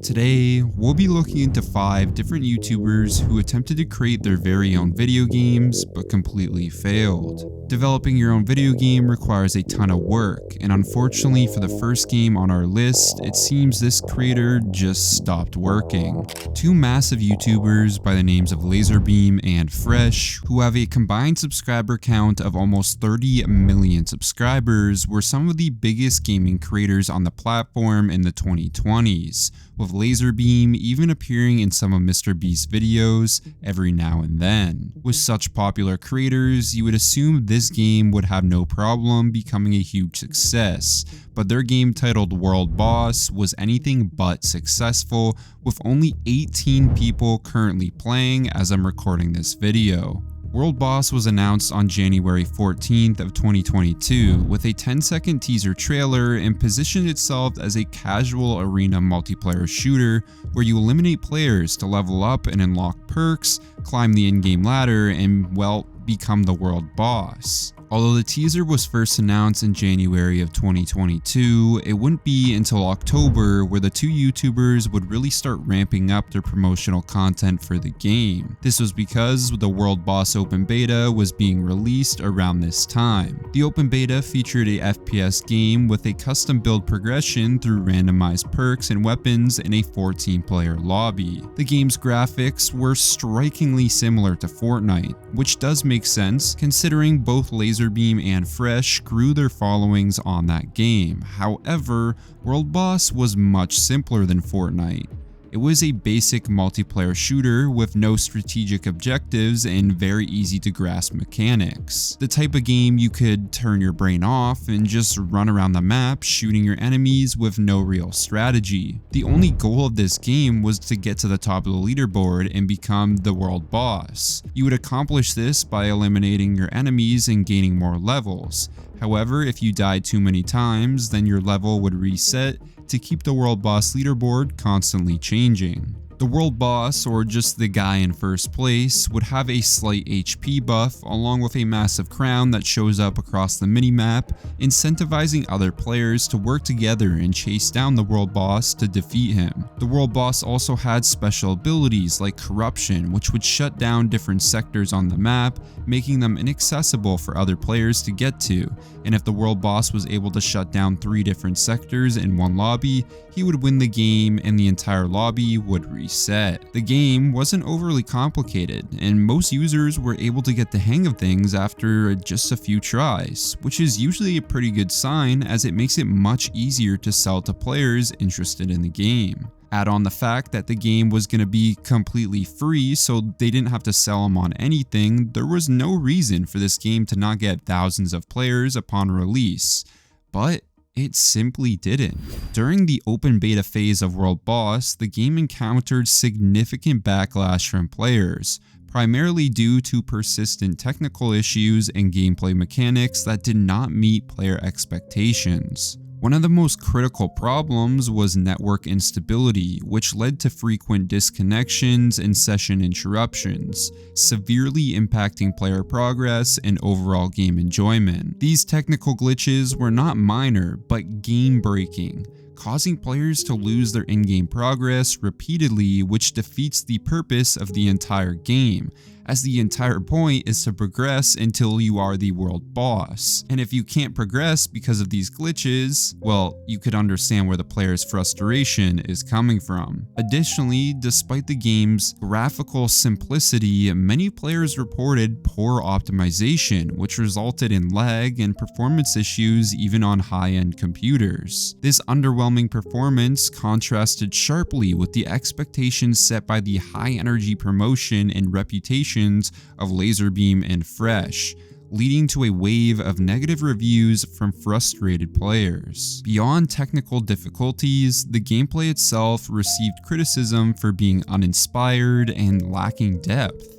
Today, we'll be looking into 5 different YouTubers who attempted to create their very own video games, but completely failed. Developing your own video game requires a ton of work, and unfortunately for the first game on our list, it seems this creator just stopped working. 2 massive YouTubers by the names of Lazarbeam and Fresh, who have a combined subscriber count of almost 30 million subscribers, were some of the biggest gaming creators on the platform in the 2020s, with Lazarbeam even appearing in some of MrBeast's videos every now and then. With such popular creators, you would assume this game would have no problem becoming a huge success, but their game titled World Boss was anything but successful, with only 18 people currently playing as I'm recording this video. World Boss was announced on January 14th of 2022 with a 10-second teaser trailer and positioned itself as a casual arena multiplayer shooter where you eliminate players to level up and unlock perks, climb the in-game ladder, and, well, become the world boss. Although the teaser was first announced in January of 2022, it wouldn't be until October where the 2 YouTubers would really start ramping up their promotional content for the game. This was because the World Boss Open Beta was being released around this time. The Open Beta featured a FPS game with a custom build progression through randomized perks and weapons in a 14-player lobby. The game's graphics were strikingly similar to Fortnite, which does make sense considering both Lazarbeam and Fresh grew their followings on that game. However, World Boss was much simpler than Fortnite. It was a basic multiplayer shooter with no strategic objectives and very easy to grasp mechanics. The type of game you could turn your brain off and just run around the map shooting your enemies with no real strategy. The only goal of this game was to get to the top of the leaderboard and become the world boss. You would accomplish this by eliminating your enemies and gaining more levels. However, if you died too many times, then your level would reset to keep the World Boss leaderboard constantly changing. The World Boss, or just the guy in first place, would have a slight HP buff along with a massive crown that shows up across the minimap, incentivizing other players to work together and chase down the World Boss to defeat him. The World Boss also had special abilities like Corruption, which would shut down different sectors on the map, making them inaccessible for other players to get to, and if the World Boss was able to shut down 3 different sectors in one lobby, he would win the game and the entire lobby would reset. The game wasn't overly complicated, and most users were able to get the hang of things after just a few tries, which is usually a pretty good sign as it makes it much easier to sell to players interested in the game. Add on the fact that the game was going to be completely free, so they didn't have to sell them on anything. There was no reason for this game to not get thousands of players upon release, but it simply didn't. During the open beta phase of World Boss, the game encountered significant backlash from players, primarily due to persistent technical issues and gameplay mechanics that did not meet player expectations. One of the most critical problems was network instability, which led to frequent disconnections and session interruptions, severely impacting player progress and overall game enjoyment. These technical glitches were not minor, but game-breaking, causing players to lose their in-game progress repeatedly, which defeats the purpose of the entire game, as the entire point is to progress until you are the world boss. And if you can't progress because of these glitches, well, you could understand where the player's frustration is coming from. Additionally, despite the game's graphical simplicity, many players reported poor optimization, which resulted in lag and performance issues even on high-end computers. This underwhelming performance contrasted sharply with the expectations set by the high-energy promotion and reputation of Lazarbeam and Fresh, leading to a wave of negative reviews from frustrated players. Beyond technical difficulties, the gameplay itself received criticism for being uninspired and lacking depth.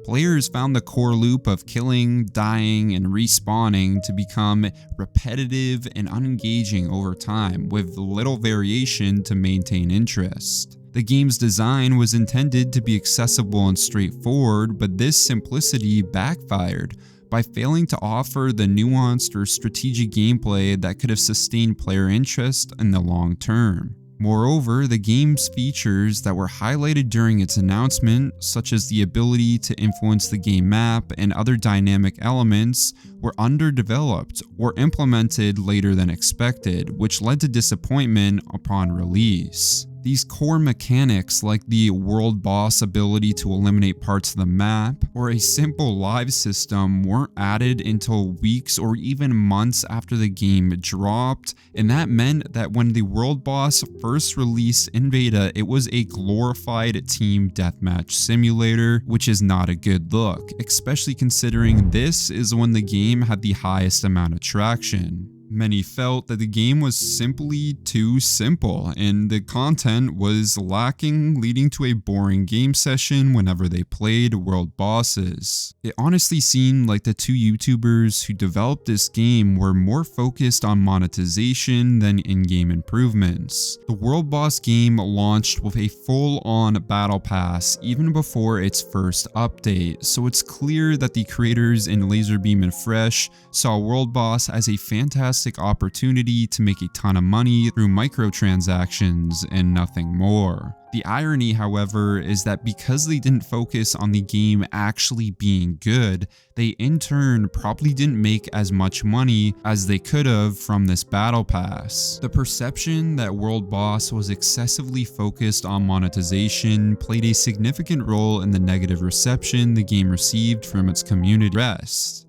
Players found the core loop of killing, dying, and respawning to become repetitive and unengaging over time, with little variation to maintain interest. The game's design was intended to be accessible and straightforward, but this simplicity backfired by failing to offer the nuanced or strategic gameplay that could have sustained player interest in the long term. Moreover, the game's features that were highlighted during its announcement, such as the ability to influence the game map and other dynamic elements, were underdeveloped or implemented later than expected, which led to disappointment upon release. These core mechanics, like the world boss ability to eliminate parts of the map, or a simple live system, weren't added until weeks or even months after the game dropped, and that meant that when the world boss first released in beta, it was a glorified team deathmatch simulator, which is not a good look, especially considering this is when the game had the highest amount of traction. Many felt that the game was simply too simple and the content was lacking, leading to a boring game session whenever they played world bosses. It honestly seemed like the two YouTubers who developed this game were more focused on monetization than in-game improvements. The world boss game launched with a full-on battle pass even before its first update, so it's clear that the creators in Lazarbeam and Fresh saw world boss as a fantastic opportunity to make a ton of money through microtransactions and nothing more. The irony, however, is that because they didn't focus on the game actually being good, they in turn probably didn't make as much money as they could have from this battle pass. The perception that World Boss was excessively focused on monetization played a significant role in the negative reception the game received from its community.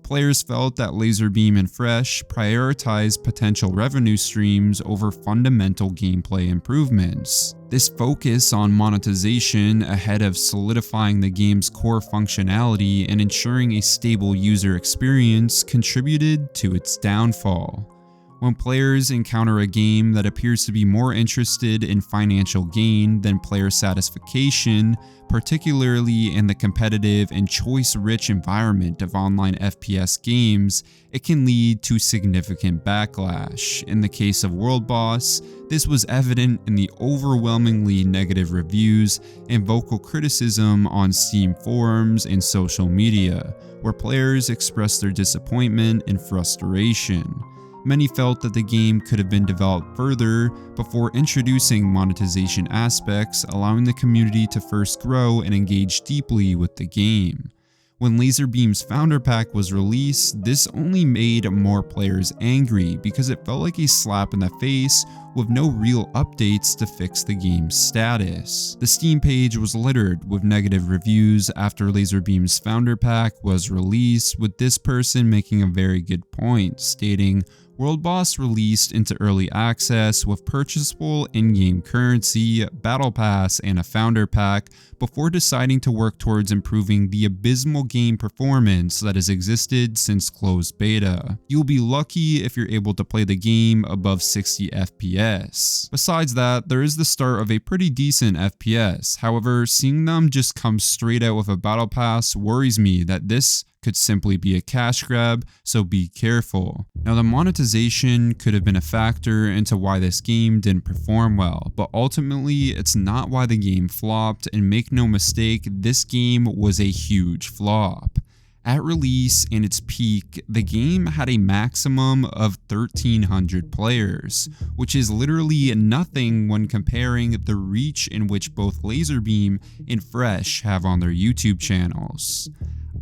Players felt that Lazarbeam and Fresh prioritized potential revenue streams over fundamental gameplay improvements. This focus on monetization ahead of solidifying the game's core functionality and ensuring a stable user experience contributed to its downfall. When players encounter a game that appears to be more interested in financial gain than player satisfaction, particularly in the competitive and choice-rich environment of online FPS games, it can lead to significant backlash. In the case of World Boss, this was evident in the overwhelmingly negative reviews and vocal criticism on Steam forums and social media, where players expressed their disappointment and frustration. Many felt that the game could have been developed further before introducing monetization aspects, allowing the community to first grow and engage deeply with the game. When Lazarbeam's Founder Pack was released, this only made more players angry because it felt like a slap in the face with no real updates to fix the game's status. The Steam page was littered with negative reviews after Lazarbeam's Founder Pack was released, with this person making a very good point, stating, "World Boss released into early access with purchasable in-game currency, battle pass, and a founder pack before deciding to work towards improving the abysmal game performance that has existed since closed beta. You'll be lucky if you're able to play the game above 60 FPS. Besides that, there is the start of a pretty decent FPS. However, seeing them just come straight out with a battle pass worries me that this could simply be a cash grab, so be careful." Now, the monetization could have been a factor into why this game didn't perform well, but ultimately it's not why the game flopped, and make no mistake, this game was a huge flop. At release and its peak, the game had a maximum of 1,300 players, which is literally nothing when comparing the reach in which both Lazarbeam and Fresh have on their YouTube channels.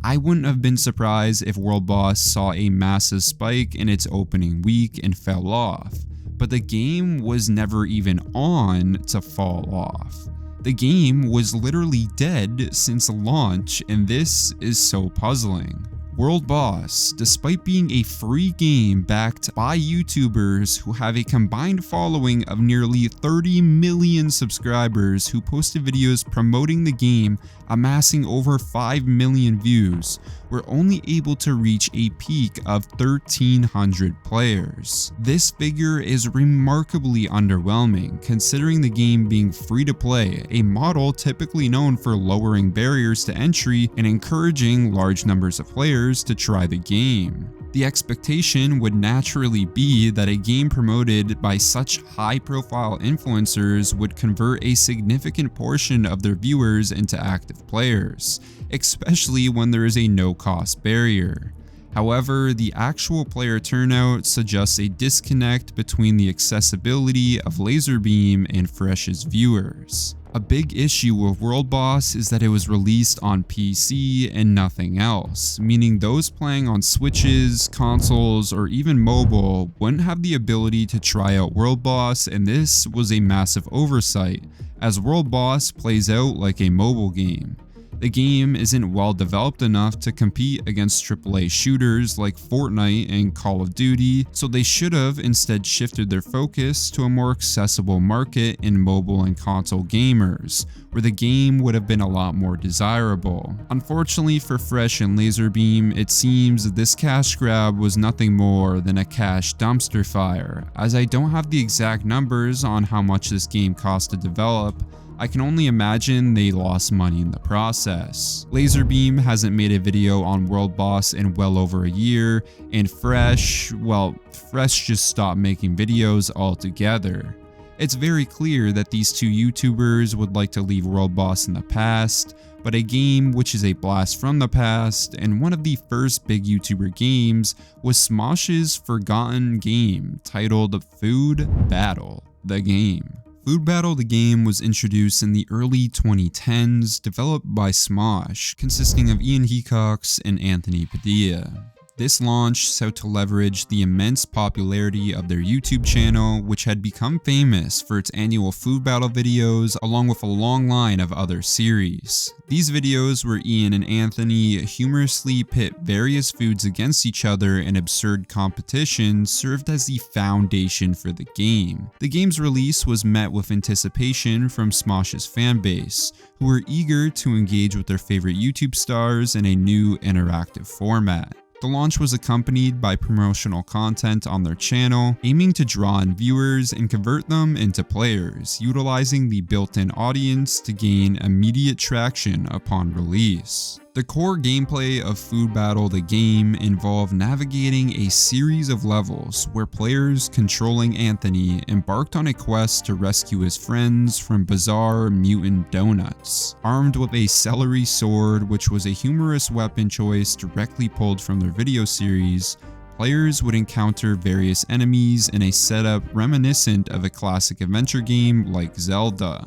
I wouldn't have been surprised if World Boss saw a massive spike in its opening week and fell off, but the game was never even on to fall off. The game was literally dead since launch, and this is so puzzling. World Boss, despite being a free game backed by YouTubers who have a combined following of nearly 30 million subscribers who posted videos promoting the game, amassing over 5 million views, were only able to reach a peak of 1,300 players. This figure is remarkably underwhelming, considering the game being free to play, a model typically known for lowering barriers to entry and encouraging large numbers of players to try the game. The expectation would naturally be that a game promoted by such high-profile influencers would convert a significant portion of their viewers into active players, especially when there is a no-cost barrier. However, the actual player turnout suggests a disconnect between the accessibility of Lazarbeam and Fresh's viewers. A big issue with World Boss is that it was released on PC and nothing else, meaning those playing on Switches, consoles, or even mobile wouldn't have the ability to try out World Boss, and this was a massive oversight, as World Boss plays out like a mobile game. The game isn't well developed enough to compete against AAA shooters like Fortnite and Call of Duty, so they should have instead shifted their focus to a more accessible market in mobile and console gamers, where the game would have been a lot more desirable. Unfortunately for Fresh and Lazarbeam, it seems this cash grab was nothing more than a cash dumpster fire. As I don't have the exact numbers on how much this game cost to develop, I can only imagine they lost money in the process. Lazarbeam hasn't made a video on World Boss in well over a year, and Fresh just stopped making videos altogether. It's very clear that these two YouTubers would like to leave World Boss in the past, but a game which is a blast from the past and one of the first big YouTuber games was Smosh's forgotten game titled Food Battle, the game. Food Battle the game was introduced in the early 2010s, developed by Smosh, consisting of Ian Hecox and Anthony Padilla. This launch sought to leverage the immense popularity of their YouTube channel, which had become famous for its annual food battle videos along with a long line of other series. These videos where Ian and Anthony humorously pit various foods against each other in absurd competition served as the foundation for the game. The game's release was met with anticipation from Smosh's fanbase, who were eager to engage with their favorite YouTube stars in a new interactive format. The launch was accompanied by promotional content on their channel, aiming to draw in viewers and convert them into players, utilizing the built-in audience to gain immediate traction upon release. The core gameplay of Food Battle the game involved navigating a series of levels where players controlling Anthony embarked on a quest to rescue his friends from bizarre mutant donuts. Armed with a celery sword, which was a humorous weapon choice directly pulled from their video series, players would encounter various enemies in a setup reminiscent of a classic adventure game like Zelda.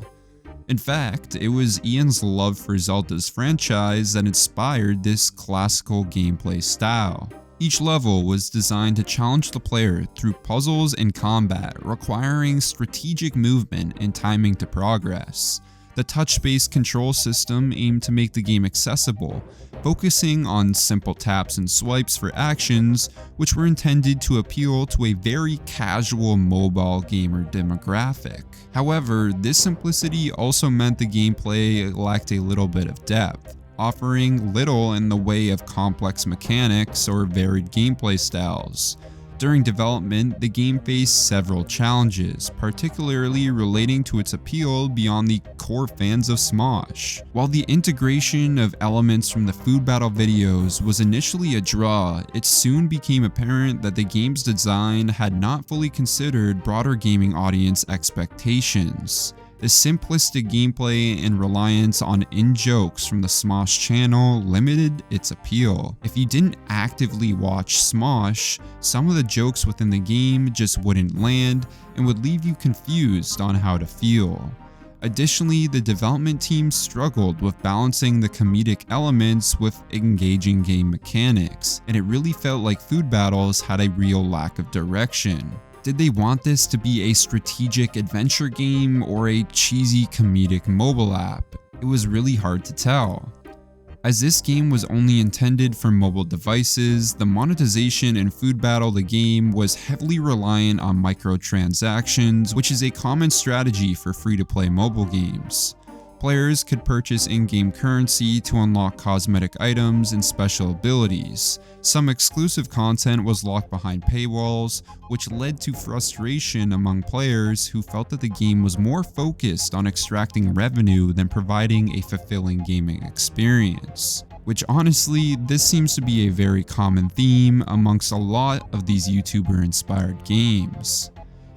In fact, it was Ian's love for Zelda's franchise that inspired this classical gameplay style. Each level was designed to challenge the player through puzzles and combat, requiring strategic movement and timing to progress. The touch-based control system aimed to make the game accessible, focusing on simple taps and swipes for actions, which were intended to appeal to a very casual mobile gamer demographic. However, this simplicity also meant the gameplay lacked a little bit of depth, offering little in the way of complex mechanics or varied gameplay styles. During development, the game faced several challenges, particularly relating to its appeal beyond the core fans of Smosh. While the integration of elements from the Food Battle videos was initially a draw, it soon became apparent that the game's design had not fully considered broader gaming audience expectations. The simplistic gameplay and reliance on in-jokes from the Smosh channel limited its appeal. If you didn't actively watch Smosh, some of the jokes within the game just wouldn't land and would leave you confused on how to feel. Additionally, the development team struggled with balancing the comedic elements with engaging game mechanics, and it really felt like Food Battles had a real lack of direction. Did they want this to be a strategic adventure game or a cheesy comedic mobile app? It was really hard to tell. As this game was only intended for mobile devices, the monetization in Food Battle the game was heavily reliant on microtransactions, which is a common strategy for free-to-play mobile games. Players could purchase in-game currency to unlock cosmetic items and special abilities. Some exclusive content was locked behind paywalls, which led to frustration among players who felt that the game was more focused on extracting revenue than providing a fulfilling gaming experience. Which honestly, this seems to be a very common theme amongst a lot of these YouTuber-inspired games.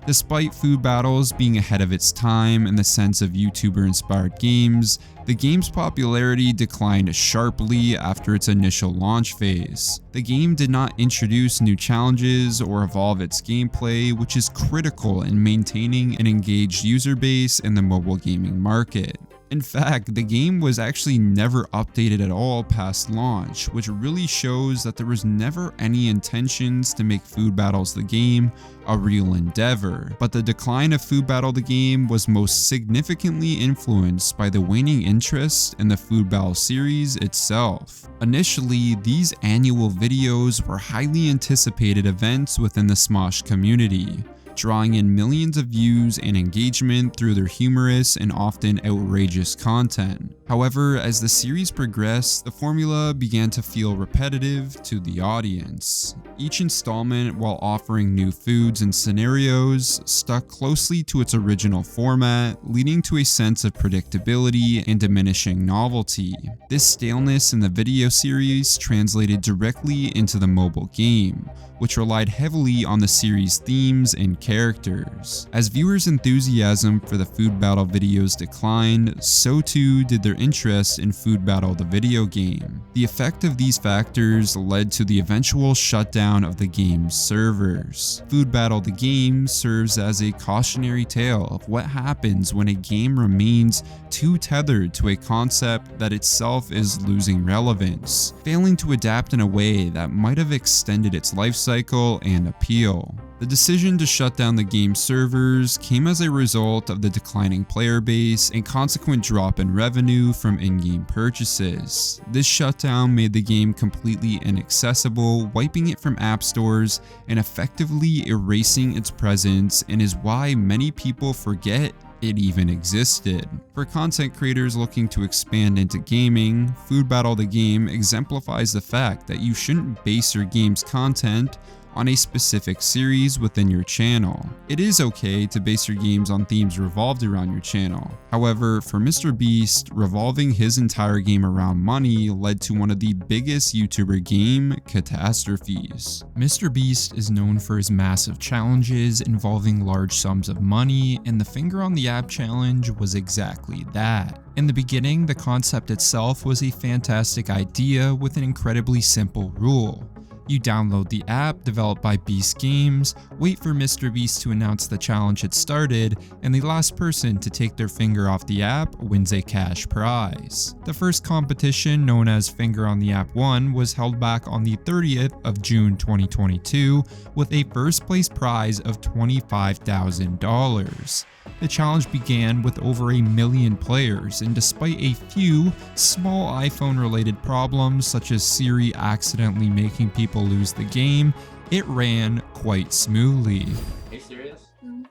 Despite Food Battles being ahead of its time in the sense of YouTuber-inspired games, the game's popularity declined sharply after its initial launch phase. The game did not introduce new challenges or evolve its gameplay, which is critical in maintaining an engaged user base in the mobile gaming market. In fact, the game was actually never updated at all past launch, which really shows that there was never any intentions to make Food Battles the game a real endeavor. But the decline of Food Battle the game was most significantly influenced by the waning interest in the Food Battle series itself. Initially, these annual videos were highly anticipated events within the Smosh community, drawing in millions of views and engagement through their humorous and often outrageous content. However, as the series progressed, the formula began to feel repetitive to the audience. Each installment, while offering new foods and scenarios, stuck closely to its original format, leading to a sense of predictability and diminishing novelty. This staleness in the video series translated directly into the mobile game, which relied heavily on the series' themes and characters. As viewers' enthusiasm for the Food Battle videos declined, so too did their interest in Food Battle the video game. The effect of these factors led to the eventual shutdown of the game's servers. Food Battle the game serves as a cautionary tale of what happens when a game remains too tethered to a concept that itself is losing relevance, failing to adapt in a way that might have extended its life cycle and appeal. The decision to shut down the game's servers came as a result of the declining player base and consequent drop in revenue from in-game purchases. This shutdown made the game completely inaccessible, wiping it from app stores and effectively erasing its presence, and is why many people forget it even existed. For content creators looking to expand into gaming, Food Battle the game exemplifies the fact that you shouldn't base your game's content on a specific series within your channel. It is okay to base your games on themes revolved around your channel. However, for MrBeast, revolving his entire game around money led to one of the biggest YouTuber game catastrophes. MrBeast is known for his massive challenges involving large sums of money, and the Finger on the App challenge was exactly that. In the beginning, the concept itself was a fantastic idea with an incredibly simple rule. You download the app developed by Beast Games, wait for MrBeast to announce the challenge had started, and the last person to take their finger off the app wins a cash prize. The first competition, known as Finger on the App 1, was held back on the 30th of June 2022 with a first place prize of $25,000. The challenge began with over 1 million players, and despite a few small iPhone-related problems such as Siri accidentally making people lose the game, it ran quite smoothly. Are you serious? Mm-hmm.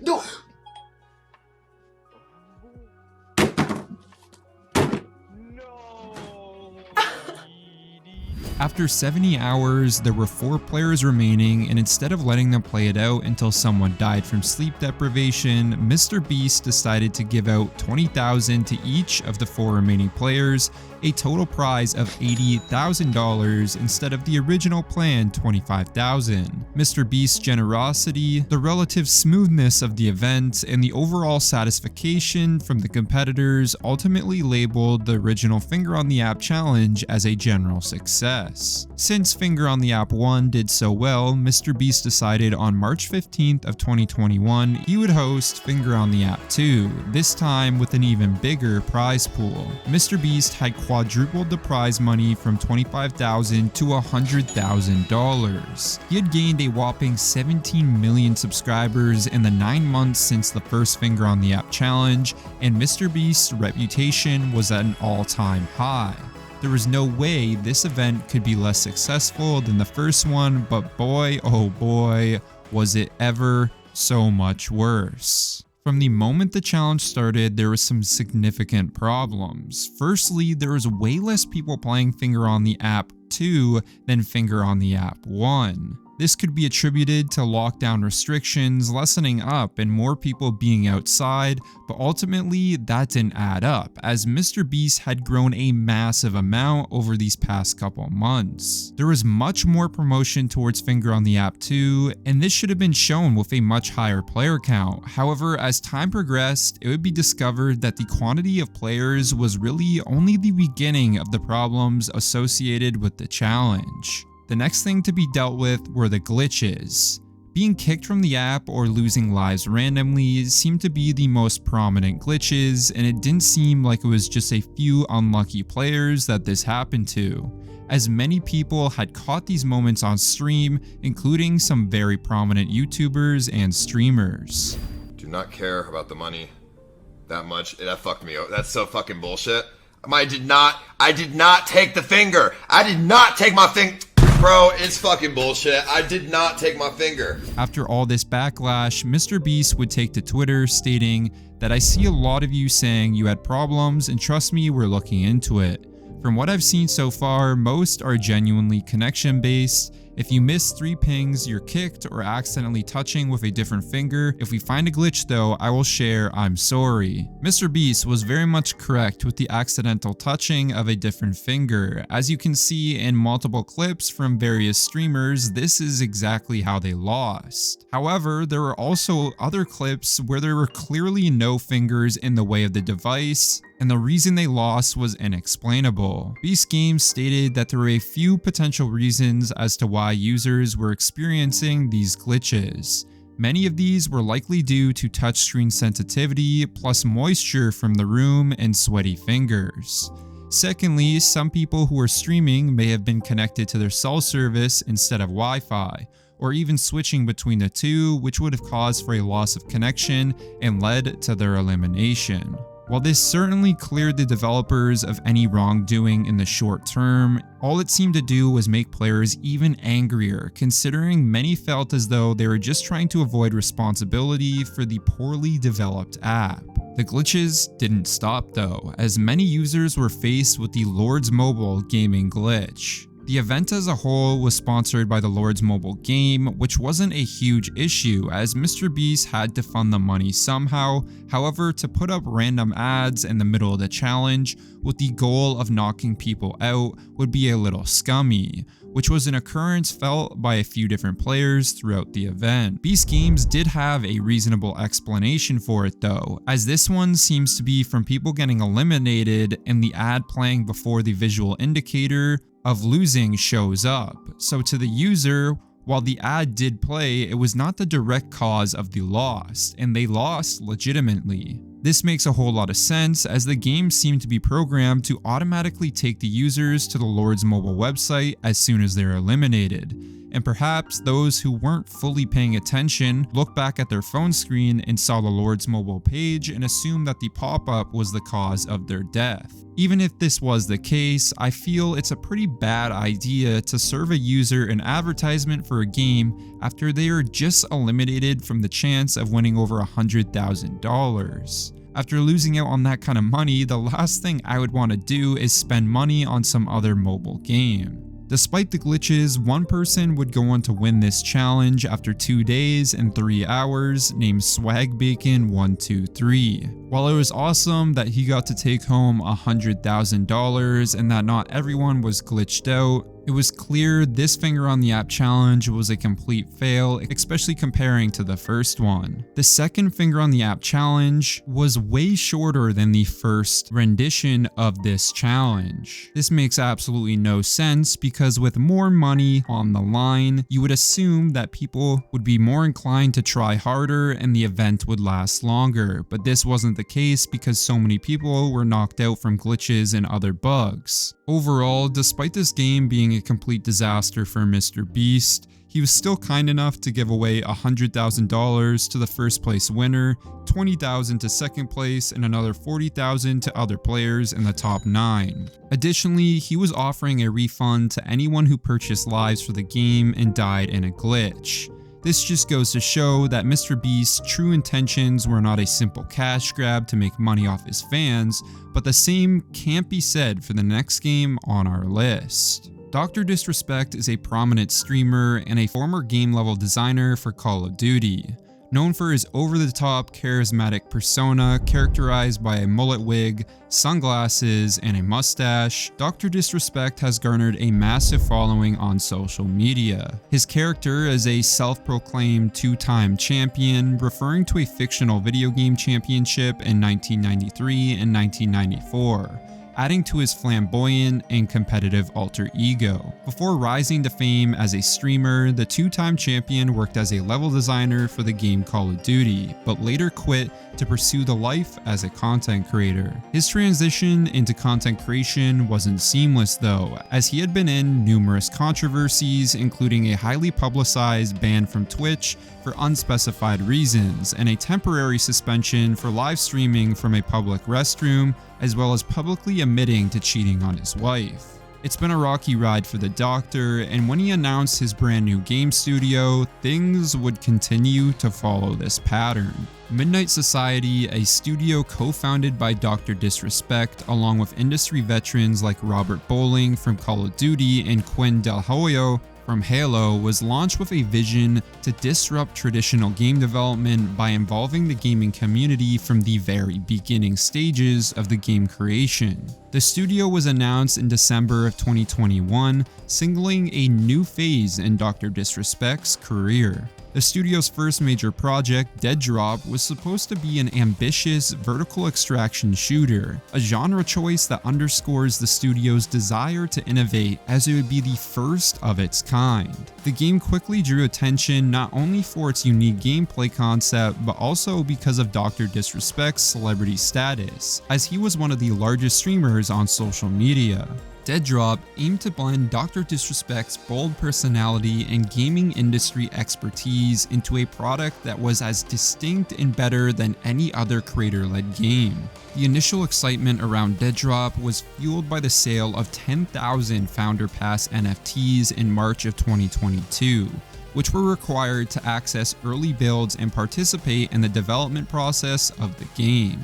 No! After 70 hours, there were 4 players remaining, and instead of letting them play it out until someone died from sleep deprivation, MrBeast decided to give out $20,000 to each of the 4 remaining players, a total prize of $80,000 instead of the original planned $25,000. MrBeast's generosity, the relative smoothness of the event, and the overall satisfaction from the competitors ultimately labeled the original Finger on the App challenge as a general success. Since Finger on the App 1 did so well, MrBeast decided on March 15th of 2021 he would host Finger on the App 2, this time with an even bigger prize pool. MrBeast had quadrupled the prize money from $25,000 to $100,000. He had gained a whopping 17 million subscribers in the 9 months since the first Finger on the App challenge, and MrBeast's reputation was at an all-time high. There was no way this event could be less successful than the first one, but boy, oh boy, was it ever so much worse. From the moment the challenge started, there were some significant problems. Firstly, there was way less people playing Finger on the App 2 than Finger on the App 1. This could be attributed to lockdown restrictions lessening up and more people being outside, but ultimately that didn't add up, as MrBeast had grown a massive amount over these past couple months. There was much more promotion towards Finger on the app too, and this should have been shown with a much higher player count. However, as time progressed, it would be discovered that the quantity of players was really only the beginning of the problems associated with the challenge. The next thing to be dealt with were the glitches. Being kicked from the app or losing lives randomly seemed to be the most prominent glitches, and it didn't seem like it was just a few unlucky players that this happened to, as many people had caught these moments on stream, including some very prominent YouTubers and streamers. Do not care about the money that much. That fucked me up. That's so fucking bullshit. I did not take the finger. I did not take my finger. Bro, it's fucking bullshit. I did not take my finger. After all this backlash, MrBeast would take to Twitter stating that I see a lot of you saying you had problems, and trust me, we're looking into it. From what I've seen so far, most are genuinely connection based. If you miss 3 pings, you're kicked or accidentally touching with a different finger. If we find a glitch though, I will share I'm sorry. MrBeast was very much correct with the accidental touching of a different finger. As you can see in multiple clips from various streamers, this is exactly how they lost. However, there were also other clips where there were clearly no fingers in the way of the device, and the reason they lost was inexplainable. Beast Games stated that there were a few potential reasons as to why users were experiencing these glitches. Many of these were likely due to touchscreen sensitivity, plus moisture from the room and sweaty fingers. Secondly, some people who were streaming may have been connected to their cell service instead of Wi-Fi, or even switching between the two, which would have caused for a loss of connection and led to their elimination. While this certainly cleared the developers of any wrongdoing in the short term, all it seemed to do was make players even angrier, considering many felt as though they were just trying to avoid responsibility for the poorly developed app. The glitches didn't stop though, as many users were faced with the Lords Mobile gaming glitch. The event as a whole was sponsored by the Lords Mobile game, which wasn't a huge issue as MrBeast had to fund the money somehow. However, to put up random ads in the middle of the challenge with the goal of knocking people out would be a little scummy, which was an occurrence felt by a few different players throughout the event. Beast Games did have a reasonable explanation for it though, as this one seems to be from people getting eliminated and the ad playing before the visual indicator of losing shows up. So to the user, while the ad did play, it was not the direct cause of the loss, and they lost legitimately. This makes a whole lot of sense as the game seemed to be programmed to automatically take the users to the Lords Mobile website as soon as they're eliminated. And perhaps those who weren't fully paying attention looked back at their phone screen and saw the Lords Mobile page and assumed that the pop-up was the cause of their death. Even if this was the case, I feel it's a pretty bad idea to serve a user an advertisement for a game after they are just eliminated from the chance of winning over $100,000. After losing out on that kind of money, the last thing I would want to do is spend money on some other mobile game. Despite the glitches, one person would go on to win this challenge after 2 days and 3 hours, named SwagBacon123. While it was awesome that he got to take home $100,000 and that not everyone was glitched out, it was clear this finger on the app challenge was a complete fail, especially comparing to the first one. The second finger on the app challenge was way shorter than the first rendition of this challenge. This makes absolutely no sense because with more money on the line, you would assume that people would be more inclined to try harder and the event would last longer, but this wasn't the case because so many people were knocked out from glitches and other bugs. Overall, despite this game being a complete disaster for MrBeast, he was still kind enough to give away $100,000 to the first place winner, $20,000 to second place, and another $40,000 to other players in the top 9. Additionally, he was offering a refund to anyone who purchased lives for the game and died in a glitch. This just goes to show that MrBeast's true intentions were not a simple cash grab to make money off his fans, but the same can't be said for the next game on our list. Dr.Disrespect is a prominent streamer and a former game level designer for Call of Duty. Known for his over-the-top, charismatic persona characterized by a mullet wig, sunglasses, and a mustache, Dr.Disrespect has garnered a massive following on social media. His character is a self-proclaimed two-time champion, referring to a fictional video game championship in 1993 and 1994. Adding to his flamboyant and competitive alter ego. Before rising to fame as a streamer, the two-time champion worked as a level designer for the game Call of Duty, but later quit to pursue the life as a content creator. His transition into content creation wasn't seamless though, as he had been in numerous controversies, including a highly publicized ban from Twitch for unspecified reasons, and a temporary suspension for live streaming from a public restroom, as well as publicly admitting to cheating on his wife. It's been a rocky ride for the Doctor, and when he announced his brand new game studio, things would continue to follow this pattern. Midnight Society, a studio co-founded by Dr.Disrespect along with industry veterans like Robert Bowling from Call of Duty and Quinn Del Hoyo from Halo, was launched with a vision to disrupt traditional game development by involving the gaming community from the very beginning stages of the game creation. The studio was announced in December of 2021, signaling a new phase in Dr.Disrespect's career. The studio's first major project, Dead Drop, was supposed to be an ambitious vertical extraction shooter, a genre choice that underscores the studio's desire to innovate, as it would be the first of its kind. The game quickly drew attention not only for its unique gameplay concept, but also because of Dr.Disrespect's celebrity status, as he was one of the largest streamers on social media. Dead Drop aimed to blend Dr.Disrespect's bold personality and gaming industry expertise into a product that was as distinct and better than any other creator-led game. The initial excitement around Dead Drop was fueled by the sale of 10,000 Founder Pass NFTs in March of 2022, which were required to access early builds and participate in the development process of the game.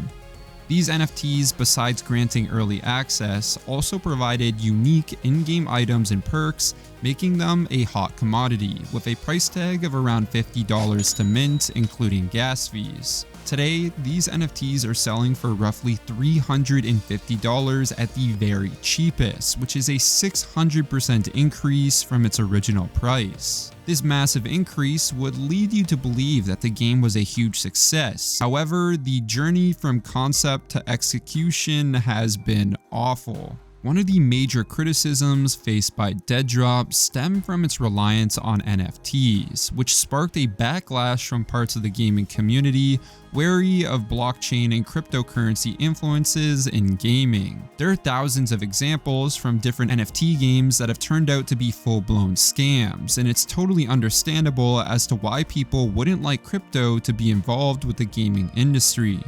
These NFTs, besides granting early access, also provided unique in-game items and perks, making them a hot commodity, with a price tag of around $50 to mint, including gas fees. Today, these NFTs are selling for roughly $350 at the very cheapest, which is a 600% increase from its original price. This massive increase would lead you to believe that the game was a huge success. However, the journey from concept to execution has been awful. One of the major criticisms faced by Dead Drop stemmed from its reliance on NFTs, which sparked a backlash from parts of the gaming community wary of blockchain and cryptocurrency influences in gaming. There are thousands of examples from different NFT games that have turned out to be full-blown scams, and it's totally understandable as to why people wouldn't like crypto to be involved with the gaming industry.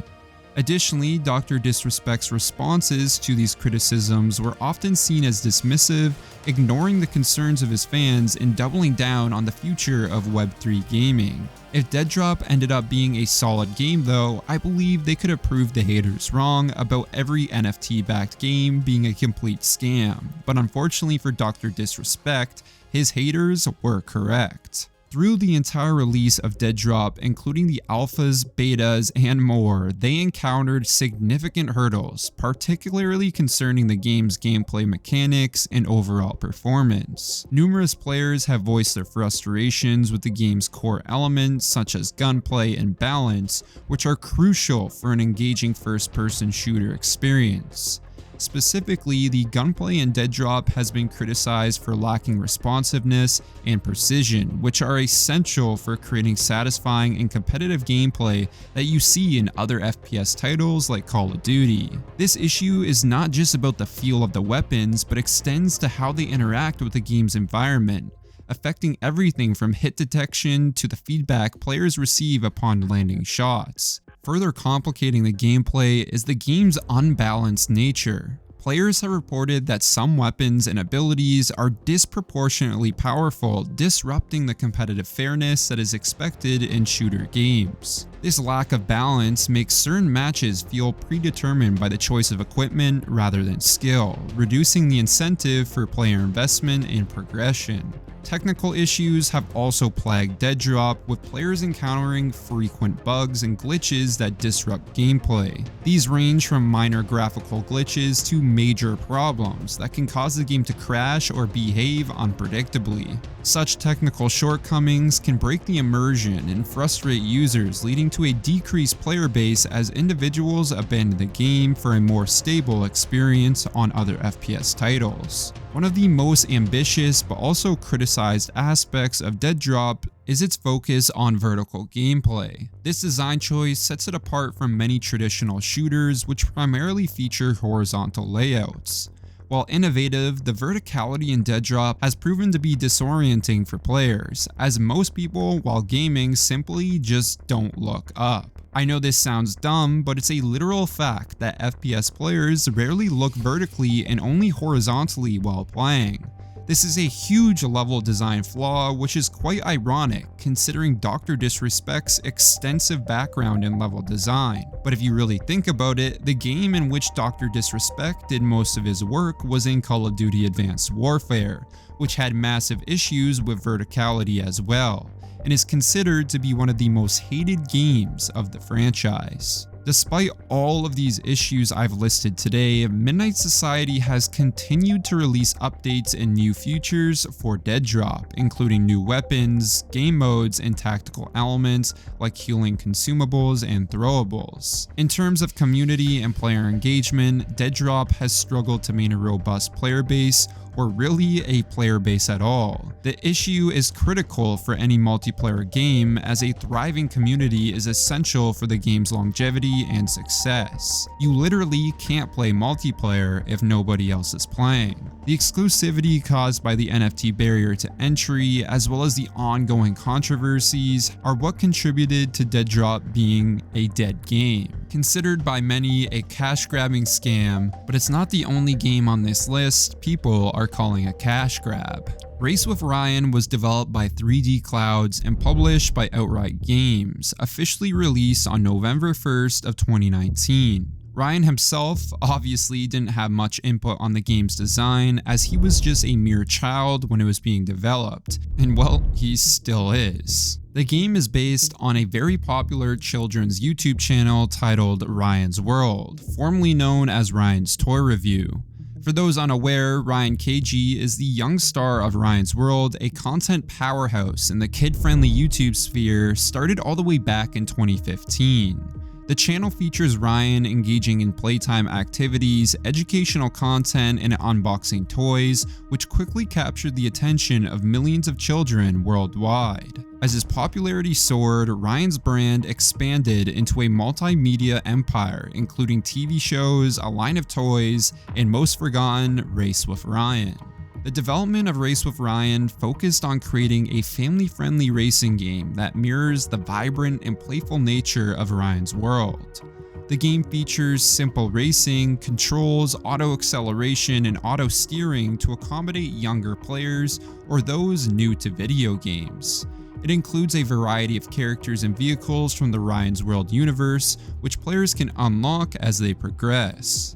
Additionally, Dr.Disrespect's responses to these criticisms were often seen as dismissive, ignoring the concerns of his fans and doubling down on the future of Web3 gaming. If Dead Drop ended up being a solid game though, I believe they could have proved the haters wrong about every NFT-backed game being a complete scam, but unfortunately for Dr.Disrespect, his haters were correct. Through the entire release of Dead Drop, including the alphas, betas, and more, they encountered significant hurdles, particularly concerning the game's gameplay mechanics and overall performance. Numerous players have voiced their frustrations with the game's core elements such as gunplay and balance, which are crucial for an engaging first-person shooter experience. Specifically, the gunplay in Dead Drop has been criticized for lacking responsiveness and precision, which are essential for creating satisfying and competitive gameplay that you see in other FPS titles like Call of Duty. This issue is not just about the feel of the weapons, but extends to how they interact with the game's environment, affecting everything from hit detection to the feedback players receive upon landing shots. Further complicating the gameplay is the game's unbalanced nature. Players have reported that some weapons and abilities are disproportionately powerful, disrupting the competitive fairness that is expected in shooter games. This lack of balance makes certain matches feel predetermined by the choice of equipment rather than skill, reducing the incentive for player investment and progression. Technical issues have also plagued Dead Drop, with players encountering frequent bugs and glitches that disrupt gameplay. These range from minor graphical glitches to major problems that can cause the game to crash or behave unpredictably. Such technical shortcomings can break the immersion and frustrate users, leading to a decreased player base as individuals abandon the game for a more stable experience on other FPS titles. One of the most ambitious but also criticized aspects of Dead Drop is its focus on vertical gameplay. This design choice sets it apart from many traditional shooters which primarily feature horizontal layouts. While innovative, the verticality in Dead Drop has proven to be disorienting for players, as most people while gaming simply just don't look up. I know this sounds dumb, but it's a literal fact that FPS players rarely look vertically and only horizontally while playing. This is a huge level design flaw, which is quite ironic considering Dr. Disrespect's extensive background in level design. But if you really think about it, the game in which Dr. Disrespect did most of his work was in Call of Duty Advanced Warfare, which had massive issues with verticality as well, and is considered to be one of the most hated games of the franchise. Despite all of these issues I've listed today, Midnight Society has continued to release updates and new features for Dead Drop, including new weapons, game modes, and tactical elements like healing consumables and throwables. In terms of community and player engagement, Dead Drop has struggled to maintain a robust player base, or really a player base at all. The issue is critical for any multiplayer game, as a thriving community is essential for the game's longevity and success. You literally can't play multiplayer if nobody else is playing. The exclusivity caused by the NFT barrier to entry, as well as the ongoing controversies, are what contributed to Dead Drop being a dead game. Considered by many a cash-grabbing scam, but it's not the only game on this list people are calling a cash grab. Race with Ryan was developed by 3D Clouds and published by Outright Games, officially released on November 1st of 2019. Ryan himself obviously didn't have much input on the game's design, as he was just a mere child when it was being developed, and well, he still is. The game is based on a very popular children's YouTube channel titled Ryan's World, formerly known as Ryan's Toy Review. For those unaware, Ryan KG is the young star of Ryan's World, a content powerhouse in the kid-friendly YouTube sphere started all the way back in 2015. The channel features Ryan engaging in playtime activities, educational content, and unboxing toys, which quickly captured the attention of millions of children worldwide. As his popularity soared, Ryan's brand expanded into a multimedia empire, including TV shows, a line of toys, and most forgotten, Race with Ryan. The development of Race with Ryan focused on creating a family-friendly racing game that mirrors the vibrant and playful nature of Ryan's World. The game features simple racing, controls, auto acceleration, and auto steering to accommodate younger players or those new to video games. It includes a variety of characters and vehicles from the Ryan's World universe, which players can unlock as they progress.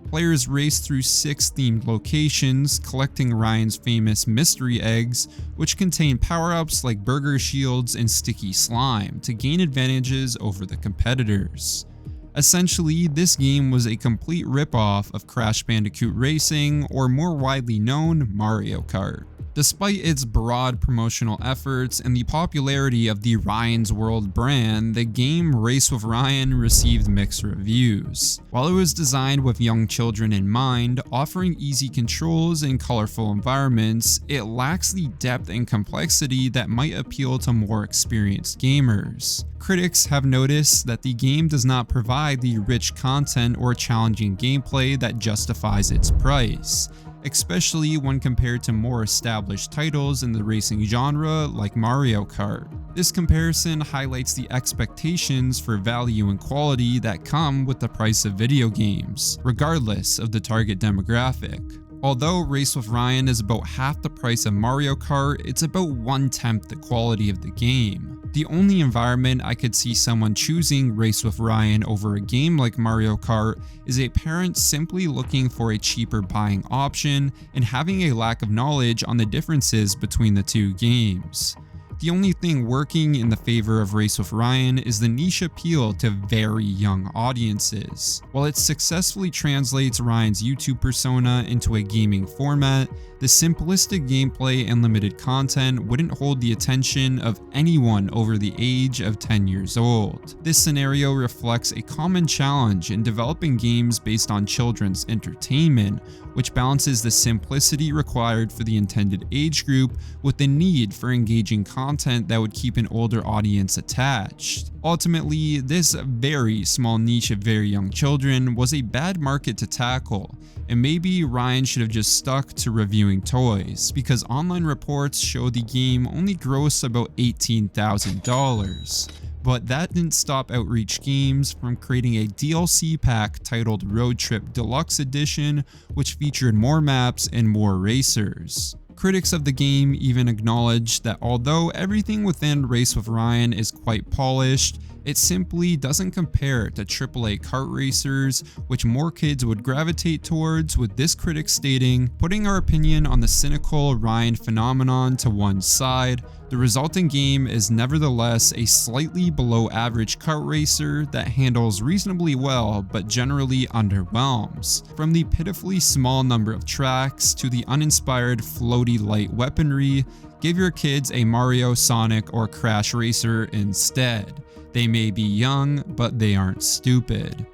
Players race through 6 themed locations, collecting Ryan's famous mystery eggs, which contain power-ups like burger shields and sticky slime to gain advantages over the competitors. Essentially, this game was a complete rip-off of Crash Bandicoot Racing, or more widely known, Mario Kart. Despite its broad promotional efforts and the popularity of the Ryan's World brand, the game Race with Ryan received mixed reviews. While it was designed with young children in mind, offering easy controls and colorful environments, it lacks the depth and complexity that might appeal to more experienced gamers. Critics have noticed that the game does not provide the rich content or challenging gameplay that justifies its price. especially when compared to more established titles in the racing genre like Mario Kart. This comparison highlights the expectations for value and quality that come with the price of video games, regardless of the target demographic. Although Race with Ryan is about half the price of Mario Kart, it's about 1/10 the quality of the game. The only environment I could see someone choosing Race with Ryan over a game like Mario Kart is a parent simply looking for a cheaper buying option and having a lack of knowledge on the differences between the two games. The only thing working in the favor of Race with Ryan is the niche appeal to very young audiences. While it successfully translates Ryan's YouTube persona into a gaming format, the simplistic gameplay and limited content wouldn't hold the attention of anyone over the age of 10 years old. This scenario reflects a common challenge in developing games based on children's entertainment, which balances the simplicity required for the intended age group with the need for engaging content that would keep an older audience attached. Ultimately, this very small niche of very young children was a bad market to tackle, and maybe Ryan should have just stuck to reviewing toys, because online reports show the game only grossed about $18,000. But that didn't stop Outreach Games from creating a DLC pack titled Road Trip Deluxe Edition, which featured more maps and more racers. Critics of the game even acknowledged that although everything within Race with Ryan is quite polished, it simply doesn't compare to AAA kart racers, which more kids would gravitate towards, with this critic stating, "Putting our opinion on the cynical Ryan phenomenon to one side, the resulting game is nevertheless a slightly below average kart racer that handles reasonably well but generally underwhelms. From the pitifully small number of tracks to the uninspired floaty light weaponry, give your kids a Mario, Sonic, or Crash Racer instead. They may be young, but they aren't stupid."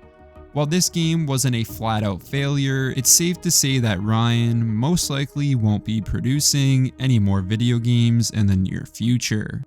While this game wasn't a flat-out failure, it's safe to say that Ryan most likely won't be producing any more video games in the near future.